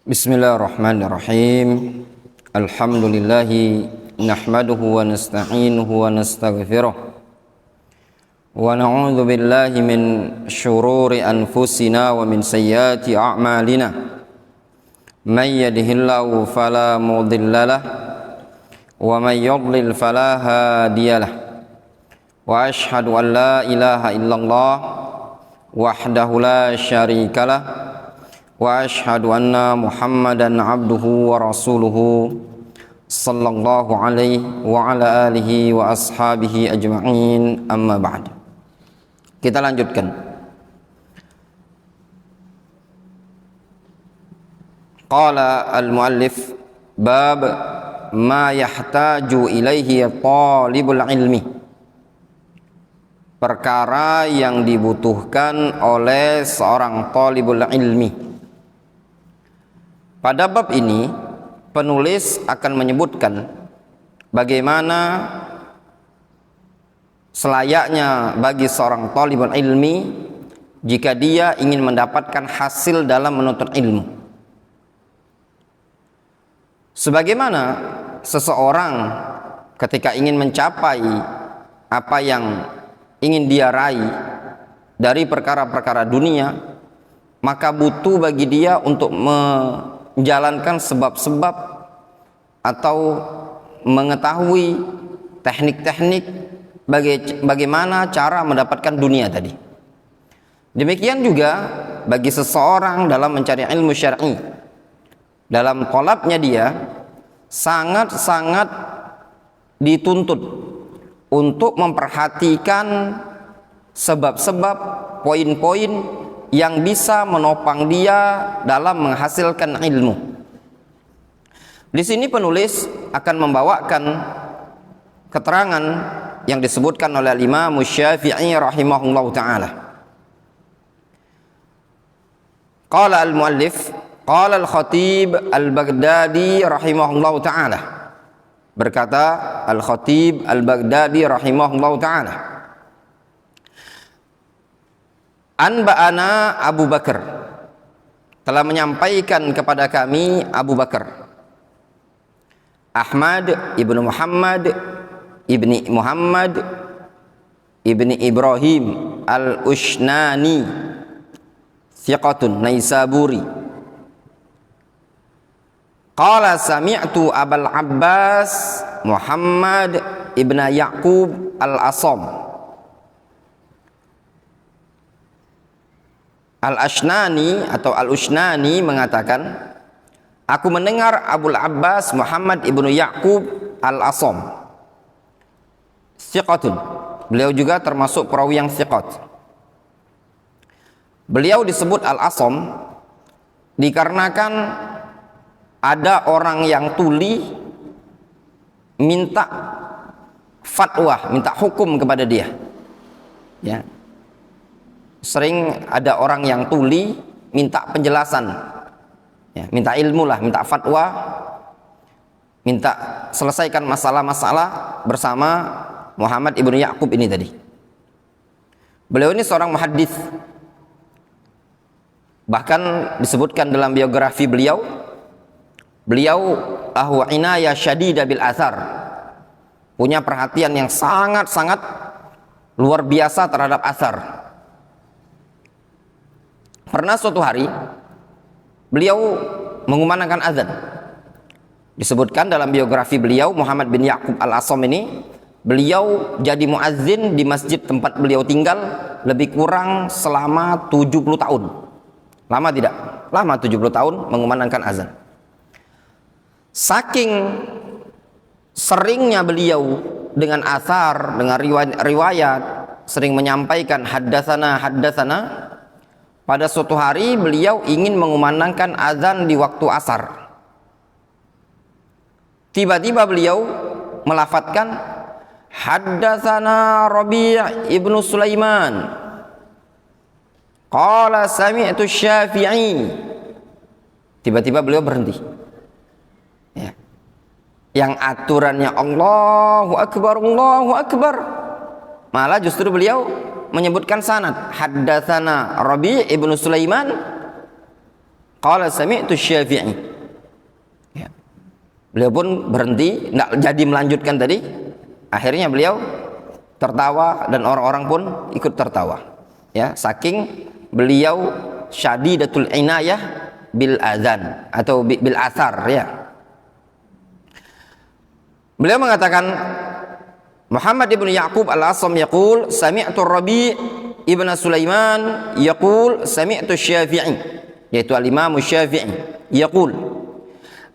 Bismillahirrahmanirrahim. Alhamdulillahi nahmaduhu wa nasta'inuhu wa nastaghfiruh wa na'udzu billahi min syururi anfusina wa min sayyiati a'malina. May yahdihillahu fala mudhillalah wa may yudlil fala hadiyalah. Wa asyhadu an la ilaha illallah wahdahu la syarikalah wa asyhadu anna Muhammadan abduhu wa rasuluhu sallallahu alaihi wa ala alihi wa ashabihi ajma'in, amma ba'd. Kita lanjutkan. Qala al-muallif bab ma yahtaju ilaihi talibul ilmi, perkara yang dibutuhkan oleh seorang talibul ilmi. Pada bab ini penulis akan menyebutkan bagaimana selayaknya bagi seorang talibul ilmi jika dia ingin mendapatkan hasil dalam menuntut ilmu. Sebagaimana seseorang ketika ingin mencapai apa yang ingin dia raih dari perkara-perkara dunia, maka butuh bagi dia untuk menjalankan sebab-sebab atau mengetahui teknik-teknik bagaimana cara mendapatkan dunia tadi. Demikian juga bagi seseorang dalam mencari ilmu syar'i, dalam thalabnya dia sangat-sangat dituntut untuk memperhatikan sebab-sebab, poin-poin yang bisa menopang dia dalam menghasilkan ilmu. Di sini penulis akan membawakan keterangan yang disebutkan oleh Imam Syafi'i rahimahullahu taala. Qala al-muallif, qala al-Khatib al-Baghdadi rahimahullahu taala. Berkata al-Khatib al-Baghdadi rahimahullahu taala, Anba'ana Abu Bakar, telah menyampaikan kepada kami Abu Bakar, Ahmad ibnu Muhammad ibni Muhammad ibni Ibrahim al-Ushnani thiqatun Naisaburi, qala sami'tu Abul Abbas Muhammad ibn Ya'qub al-Asam Al-Ashnani atau Al-Ushnani mengatakan, aku mendengar Abul Abbas Muhammad ibnu Ya'qub Al-Asam thiqatun, beliau juga termasuk perawi yang thiqat. Beliau disebut Al-Asam dikarenakan ada orang yang tuli minta fatwa, minta hukum kepada dia, ya. Sering ada orang yang tuli minta penjelasan, ya, minta ilmu lah, minta fatwa, minta selesaikan masalah-masalah bersama Muhammad ibnu Ya'qub ini tadi. Beliau ini seorang muhaddits, bahkan disebutkan dalam biografi beliau lahu inayah syadida bil athar, punya perhatian yang sangat-sangat luar biasa terhadap athar. Pernah suatu hari beliau mengumandangkan azan. Disebutkan dalam biografi beliau, Muhammad bin Ya'qub Al-Asam ini, beliau jadi muazzin di masjid tempat beliau tinggal lebih kurang selama 70 tahun. Lama tidak? Lama, 70 tahun mengumandangkan azan. Saking seringnya beliau dengan athar, dengan riwayat, sering menyampaikan haddatsana, pada suatu hari beliau ingin mengumandangkan azan di waktu asar. Tiba-tiba beliau melafadzkan haddatsana Rabi' ibnu Sulaiman qala sami'tu Syafi'i. Tiba-tiba beliau berhenti, ya. Yang aturannya Allahu Akbar, malah justru beliau menyebutkan sanad, haddatsana Rabi' ibnu Sulaiman Qala sami'tu Syafi'i. Ya. Beliau pun berhenti, enggak jadi melanjutkan tadi. Akhirnya beliau tertawa dan orang-orang pun ikut tertawa. Ya, saking beliau syadidatul inayah bil azan atau bil athar, ya. Beliau mengatakan, Muhammad ibn Ya'qub al-Asam yaqul sami'tu Rabi' ibn Sulaiman yaqul sami'tu Syafi'i, yaitu al-Imam Syafi'i yaqul,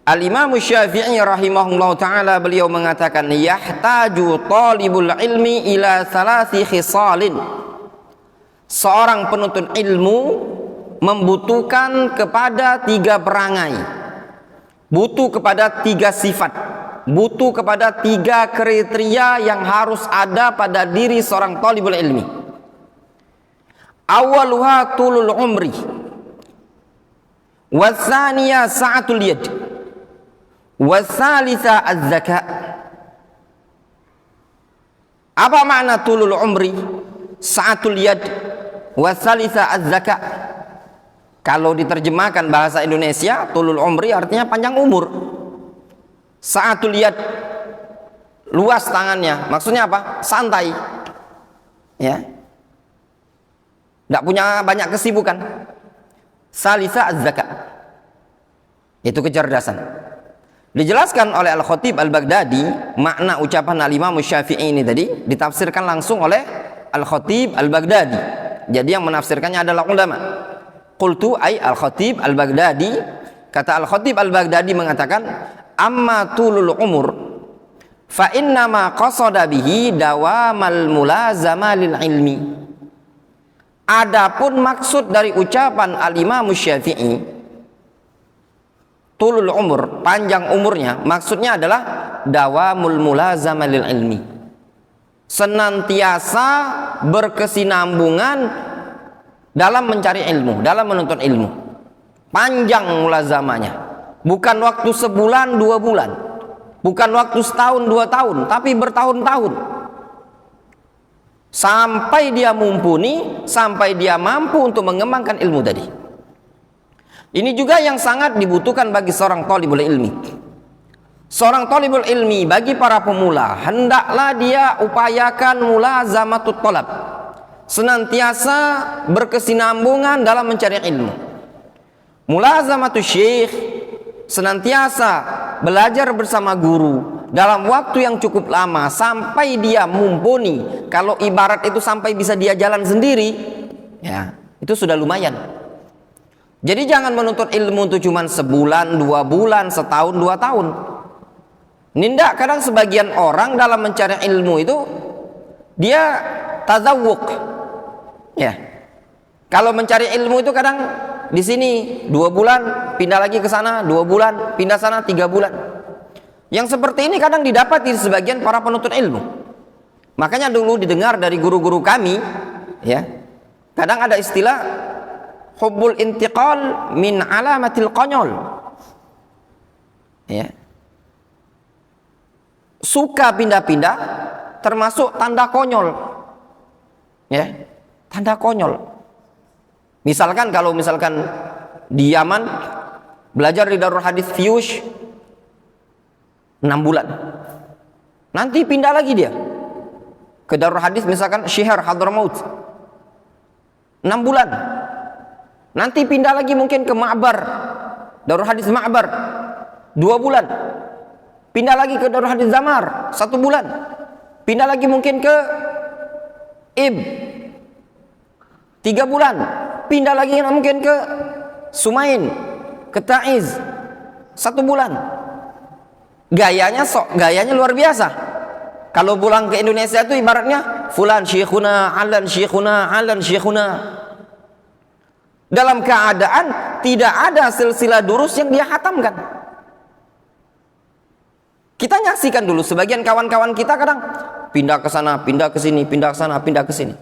al-Imam Syafi'i rahimahullah ta'ala beliau mengatakan, yahtaju talibul ilmi ila thalathi khisalin, seorang penuntut ilmu membutuhkan kepada 3 perangai, butuh kepada 3 sifat, butuh kepada 3 kriteria yang harus ada pada diri seorang talibul ilmi. Awaluha tulul umri, wasaniya sa'atul yad, wasalisa az-zaka. Apa makna tulul umri, sa'atul yad, wasalisa az-zaka? Kalau diterjemahkan bahasa Indonesia, tulul umri artinya panjang umur. Sa'atul yad, luas tangannya. Maksudnya apa? Santai. Ya. Enggak punya banyak kesibukan. Salisa az-zaka, itu kecerdasan. Dijelaskan oleh Al-Khatib Al-Baghdadi, makna ucapan Al-Imam Syafi'i ini tadi ditafsirkan langsung oleh Al-Khatib Al-Baghdadi. Jadi yang menafsirkannya adalah ulama. Qultu ay Al-Khatib Al-Baghdadi, kata Al-Khatib Al-Baghdadi mengatakan, amma tulul umur fa innama qasada bihi dawamal mulazama lil ilmi. Adapun maksud dari ucapan Al-Imam Syafi'i, tulul umur, panjang umurnya, maksudnya adalah dawamul mulazama lil ilmi, senantiasa berkesinambungan dalam mencari ilmu, dalam menuntut ilmu. Panjang mulazamanya, bukan waktu sebulan 2 bulan, bukan waktu setahun 2 tahun, tapi bertahun-tahun, sampai dia mumpuni, sampai dia mampu untuk mengembangkan ilmu tadi. Ini juga yang sangat dibutuhkan bagi seorang talibul ilmi. Seorang talibul ilmi bagi para pemula, hendaklah dia upayakan mulazamatut talab, senantiasa berkesinambungan dalam mencari ilmu. Mulazamatus syekh, senantiasa belajar bersama guru dalam waktu yang cukup lama sampai dia mumpuni. Kalau ibarat itu sampai bisa dia jalan sendiri, ya, itu sudah lumayan. Jadi jangan menuntut ilmu itu cuma sebulan, 2 bulan, setahun, 2 tahun. Nindak, kadang sebagian orang dalam mencari ilmu itu dia tazawuk. Ya. Kalau mencari ilmu itu kadang di sini 2 bulan, pindah lagi ke sana, 2 bulan, pindah sana 3 bulan. Yang seperti ini kadang didapati di sebagian para penuntut ilmu. Makanya dulu didengar dari guru-guru kami, ya. Kadang ada istilah hubbul intiqal min alamatil qanyol. Ya. Suka pindah-pindah termasuk tanda konyol. Ya. Tanda konyol. Misalkan kalau di Yaman belajar di Darul Hadis Fiyush 6 bulan. Nanti pindah lagi dia ke Darul Hadis misalkan Syiar Hadramaut 6 bulan. Nanti pindah lagi mungkin ke Ma'bar, Darul Hadis Ma'bar 2 bulan. Pindah lagi ke Darul Hadis Zamar 1 bulan. Pindah lagi mungkin ke Ib 3 bulan. Pindah lagi mungkin ke Sumain, ke Ta'iz 1 bulan. Gayanya luar biasa. Kalau pulang ke Indonesia itu ibaratnya fulan syekhuna, alan syekhuna, alan syekhuna. Dalam keadaan tidak ada silsilah durus yang dia hatamkan. Kita nyaksikan dulu sebagian kawan-kawan kita kadang pindah ke sana, pindah ke sini, pindah ke sana, pindah ke sini.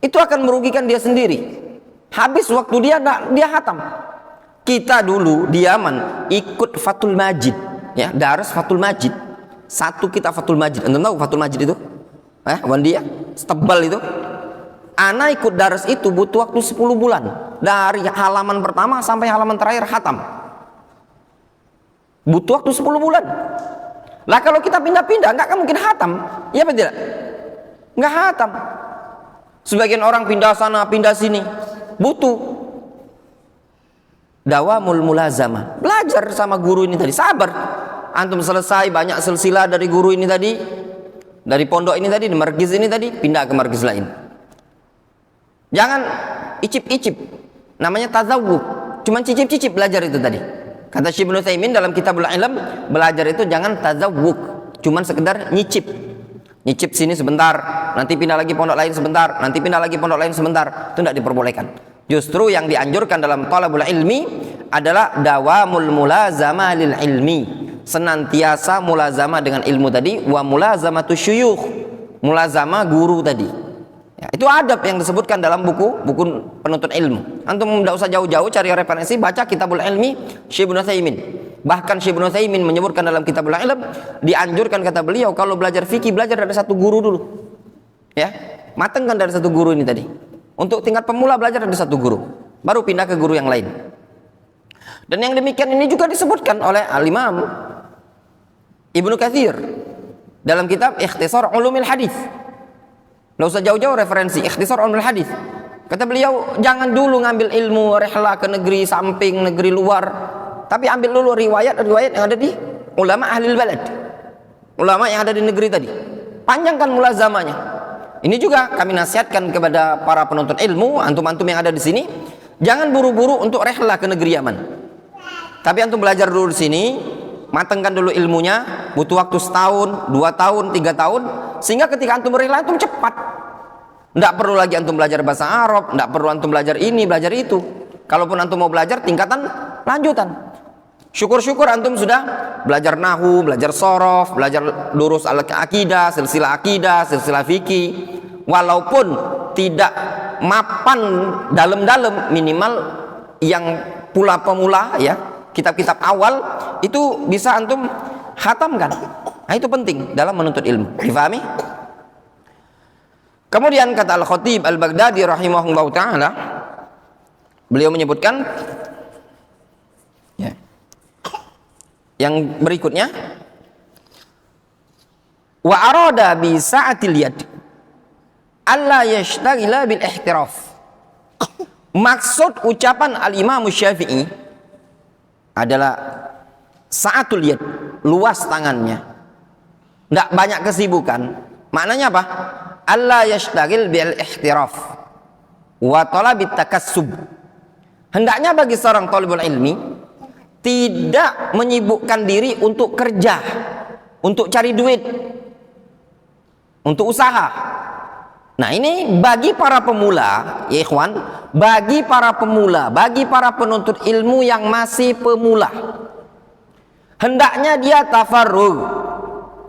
Itu akan merugikan dia sendiri. Habis waktu dia hatam. Kita dulu di Yaman ikut Fathul Majid, ya, Darus Fathul Majid. 1 kitab Fathul Majid. Anda tahu Fathul Majid itu? Wandia, setebal itu. Ana ikut daras itu butuh waktu 10 bulan. Dari halaman pertama sampai halaman terakhir khatam. Butuh waktu 10 bulan. Lah kalau kita pindah-pindah nggak akan mungkin khatam. Iya apa tidak? Nggak khatam. Sebagian orang pindah sana, pindah sini. Butuh dawamul mulazamah. Belajar sama guru ini tadi, sabar. Antum selesai banyak silsilah dari guru ini tadi, dari pondok ini tadi, di markiz ini tadi, pindah ke markiz lain. Jangan icip-icip. Namanya tazawwuk. Cuman cicip-cicip belajar itu tadi. Kata Syekh Ibnu Utsaimin dalam Kitabul Ilm, belajar itu jangan tazawwuk. Cuman sekedar nyicip. Nyicip sini sebentar, nanti pindah lagi pondok lain sebentar, nanti pindah lagi pondok lain sebentar. Itu tidak diperbolehkan. Justru yang dianjurkan dalam talabul ilmi adalah dawamul mulazamah lil ilmi. Senantiasa mulazamah dengan ilmu tadi, wa mulazamatu syuyukh. Mulazamah guru tadi. Ya, itu adab yang disebutkan dalam buku penuntut ilmu. Antum tidak usah jauh-jauh cari referensi, baca Kitabul Ilmi Syekh Ibnu Utsaimin. Bahkan Syekh Ibnu Utsaimin menyebutkan dalam Kitabul Ilm, dianjurkan kata beliau kalau belajar fikih belajar dari satu guru dulu. Ya, matengkan dari satu guru ini tadi. Untuk tingkat pemula belajar dari satu guru, baru pindah ke guru yang lain. Dan yang demikian ini juga disebutkan oleh Al-Imam Ibnu Katsir dalam kitab Ikhtisar Ulumil Hadis. Nggak usah jauh-jauh referensi Ikhtisar Ulumil Hadis. Kata beliau, jangan dulu ngambil ilmu rihlah ke negeri samping, negeri luar, tapi ambil dulu riwayat-riwayat yang ada di ulama ahlil balad, ulama yang ada di negeri tadi. Panjangkan mulazamanya. Ini juga kami nasihatkan kepada para penuntut ilmu, antum-antum yang ada di sini, jangan buru-buru untuk rihlah ke negeri Yaman. Tapi antum belajar dulu di sini, matangkan dulu ilmunya, butuh waktu setahun, 2 tahun, 3 tahun, sehingga ketika antum rihlah antum cepat. Tidak perlu lagi antum belajar bahasa Arab, tidak perlu antum belajar ini, belajar itu. Kalaupun antum mau belajar tingkatan lanjutan. Syukur-syukur antum sudah belajar nahu, belajar sorof, belajar durus al-aqidah, silsilah fikih. Walaupun tidak mapan dalam-dalam, minimal yang pemula ya, kitab-kitab awal itu bisa antum khatamkan. Nah, itu penting dalam menuntut ilmu. Difahami? Kemudian kata Al-Khatib Al-Baghdadi rahimahullah ta'ala, beliau menyebutkan ya, yang berikutnya, wa arada bi sa'atil yad alla yashtaghila bil ihtiraf. Maksud ucapan Al-Imam Syafi'i adalah sa'atul yad, luas tangannya, tidak banyak kesibukan. Maknanya apa? Alla yashtaghil bil ihtiraf wa talabit takassub. Hendaknya bagi seorang talibul ilmi tidak menyibukkan diri untuk kerja, untuk cari duit, untuk usaha. Nah, ini bagi para pemula, ya ikhwan, bagi para pemula, bagi para penuntut ilmu yang masih pemula, hendaknya dia tafarrug,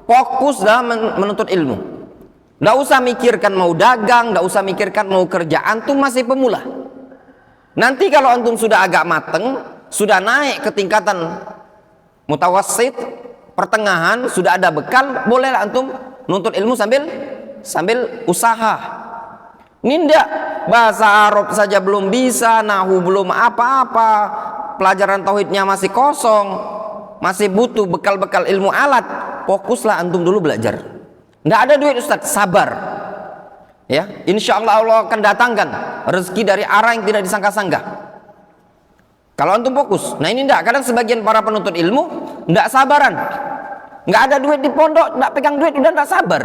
fokus dalam menuntut ilmu. Nggak usah mikirkan mau dagang, nggak usah mikirkan mau kerja. Antum masih pemula. Nanti kalau antum sudah agak mateng, sudah naik ke tingkatan mutawassit, pertengahan, sudah ada bekal, bolehlah antum nuntut ilmu sambil usaha. Ini enggak, bahasa Arab saja belum bisa, nahu belum apa-apa, pelajaran tauhidnya masih kosong, masih butuh bekal-bekal ilmu alat. Fokuslah antum dulu belajar. Nggak ada duit Ustaz, sabar ya, insya Allah akan datangkan rezeki dari arah yang tidak disangka-sangka kalau antum fokus. Nah, ini enggak, kadang sebagian para penuntut ilmu enggak sabaran, nggak ada duit di pondok, enggak pegang duit udah enggak sabar.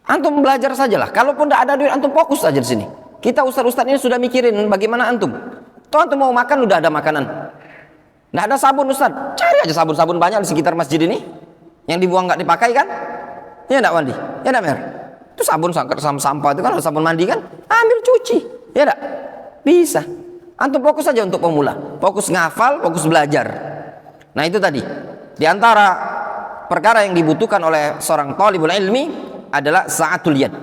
Antum belajar sajalah, kalaupun enggak ada duit antum fokus aja di sini. Kita ustaz-ustaz ini sudah mikirin bagaimana antum. Toh antum mau makan udah ada makanan, enggak ada sabun Ustaz, cari aja sabun-sabun banyak di sekitar masjid ini. Yang dibuang nggak dipakai kan? Ya enggak mandi? Ya enggak Mer? Itu sabun sampah itu kan sabun mandi kan? Ambil cuci. Ya enggak? Bisa. Antum fokus saja untuk pemula. Fokus ngafal, fokus belajar. Nah, itu tadi. Di antara perkara yang dibutuhkan oleh seorang thalibul ilmi adalah sa'atul yad.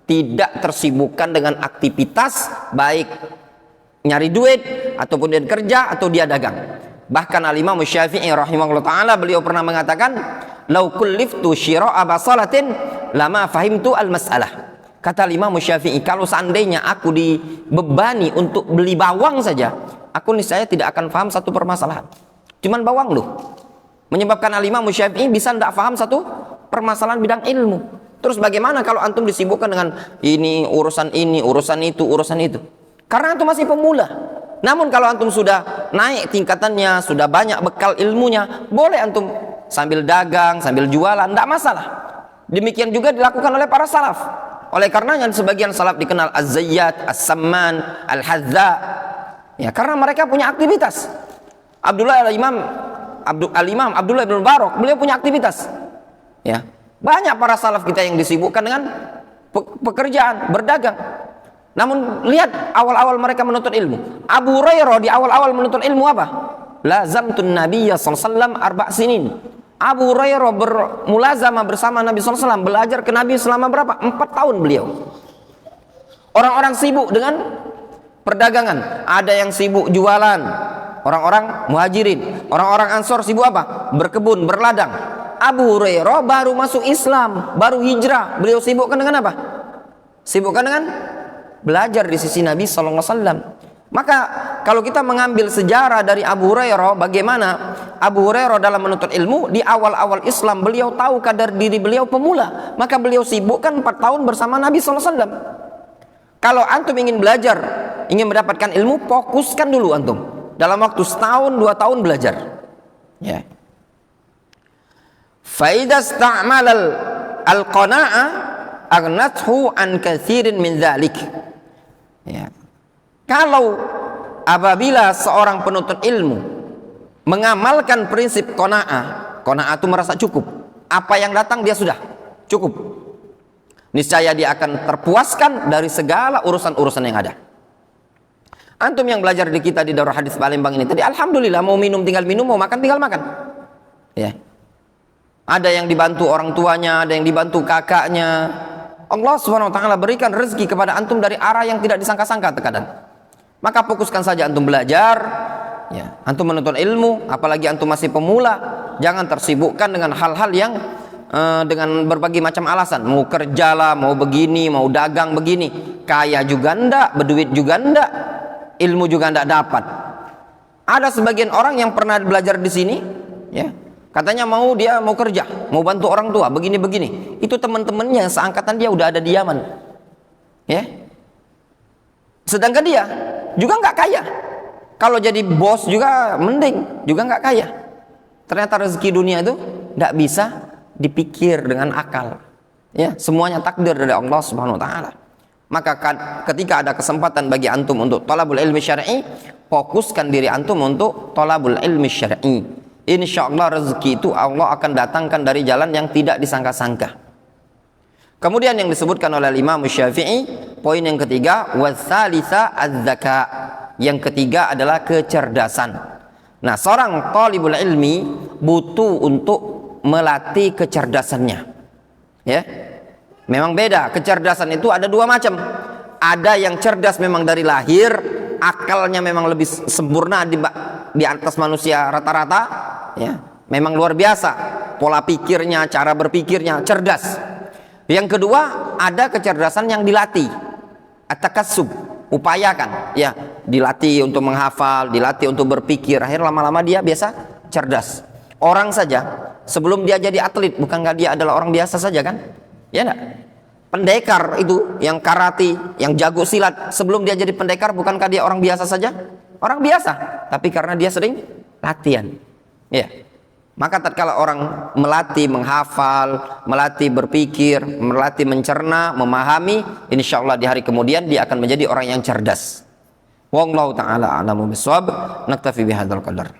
Tidak tersibukkan dengan aktivitas baik nyari duit ataupun dia kerja atau dia dagang. Bahkan Al-Imam Syafi'i rahimahullah ta'ala beliau pernah mengatakan, lau kulliftu syira'a basalatin lama fahimtu al-mas'alah. Kata Imam Syafi'i, kalau seandainya aku dibebani untuk beli bawang saja, aku niscaya tidak akan paham satu permasalahan. Cuman bawang loh. Menyebabkan Imam Syafi'i bisa tidak paham satu permasalahan bidang ilmu. Terus bagaimana kalau antum disibukkan dengan ini, urusan itu, urusan itu? Karena antum masih pemula. Namun kalau antum sudah naik tingkatannya, sudah banyak bekal ilmunya, boleh antum sambil dagang, sambil jualan, tidak masalah. Demikian juga dilakukan oleh para salaf. Oleh karenanya sebagian salaf dikenal Az-Zayyat, As-Samman, Al-Hadza. Ya, karena mereka punya aktivitas. Al-Imam Abdullah bin Mubarak, beliau punya aktivitas. Ya. Banyak para salaf kita yang disibukkan dengan pekerjaan, berdagang. Namun lihat awal-awal mereka menuntut ilmu. Abu Hurairah di awal-awal menuntut ilmu apa? Lazamtun Nabiyya sallallahu alaihi wasallam 4 sinin. Abu Hurairah bermulazamah bersama Nabi sallallahu alaihi wasallam, belajar ke Nabi selama berapa? 4 tahun beliau. Orang-orang sibuk dengan perdagangan, ada yang sibuk jualan. Orang-orang muhajirin, orang-orang ansor sibuk apa? Berkebun, berladang. Abu Hurairah baru masuk Islam, baru hijrah. Beliau sibukkan dengan apa? Sibukkan dengan belajar di sisi Nabi sallallahu alaihi wasallam. Maka kalau kita mengambil sejarah dari Abu Hurairah, bagaimana Abu Hurairah dalam menuntut ilmu, di awal-awal Islam beliau tahu kadar diri beliau pemula, maka beliau sibukkan 4 tahun bersama Nabi sallallahu alaihi wasallam. Kalau antum ingin belajar, ingin mendapatkan ilmu, fokuskan dulu antum. Dalam waktu setahun 2 tahun belajar. Ya. Fa idza ista'mala al-qana'ah aghnathu an katsirin min dzalik. Ya. Kalau apabila seorang penuntut ilmu mengamalkan prinsip qanaah, qanaah itu merasa cukup. Apa yang datang dia sudah cukup. Niscaya dia akan terpuaskan dari segala urusan-urusan yang ada. Antum yang belajar di kita di Darul Hadis Palembang ini tadi, alhamdulillah, mau minum tinggal minum, mau makan tinggal makan. Ya. Ada yang dibantu orang tuanya, ada yang dibantu kakaknya. Allah Subhanahu wa taala berikan rezeki kepada antum dari arah yang tidak disangka-sangka terkadang. Maka fokuskan saja antum belajar, ya. Antum menuntut ilmu, apalagi antum masih pemula, jangan tersibukkan dengan hal-hal yang dengan berbagai macam alasan. Mau kerja lah, mau begini, mau dagang begini. Kaya juga ndak, berduit juga ndak, ilmu juga ndak dapat. Ada sebagian orang yang pernah belajar di sini, ya. Katanya dia mau kerja, mau bantu orang tua, begini-begini. Itu teman-temannya seangkatan dia udah ada di Yaman. Ya. Sedangkan dia juga nggak kaya. Kalau jadi bos juga mending, juga nggak kaya. Ternyata rezeki dunia itu nggak bisa dipikir dengan akal. Ya, semuanya takdir dari Allah Subhanahu wa taala. Maka ketika ada kesempatan bagi antum untuk thalabul ilmi syar'i, fokuskan diri antum untuk thalabul ilmi syar'i. Insyaallah rezeki itu Allah akan datangkan dari jalan yang tidak disangka-sangka. Kemudian yang disebutkan oleh Imam Syafi'i, poin yang ketiga, watsalitsa az-zaka. Yang ketiga adalah kecerdasan. Nah, seorang thalibul ilmi butuh untuk melatih kecerdasannya. Ya. Memang beda, kecerdasan itu ada 2 macam. Ada yang cerdas memang dari lahir, akalnya memang lebih sempurna di atas manusia rata-rata, ya. Memang luar biasa, pola pikirnya, cara berpikirnya cerdas. Yang kedua, ada kecerdasan yang dilatih, at-takassub, upayakan, ya, dilatih untuk menghafal, dilatih untuk berpikir, akhirnya lama-lama dia biasa cerdas. Orang saja sebelum dia jadi atlet, bukankah dia adalah orang biasa saja kan? Ya enggak? Pendekar itu yang karate, yang jago silat, sebelum dia jadi pendekar bukankah dia orang biasa saja? Orang biasa, tapi karena dia sering latihan. Ya. Maka tatkala orang melatih menghafal, melatih berpikir, melatih mencerna, memahami, insyaallah di hari kemudian dia akan menjadi orang yang cerdas. Wallahu taala a'lamu bissawab. Naktafi bihadzal qadar.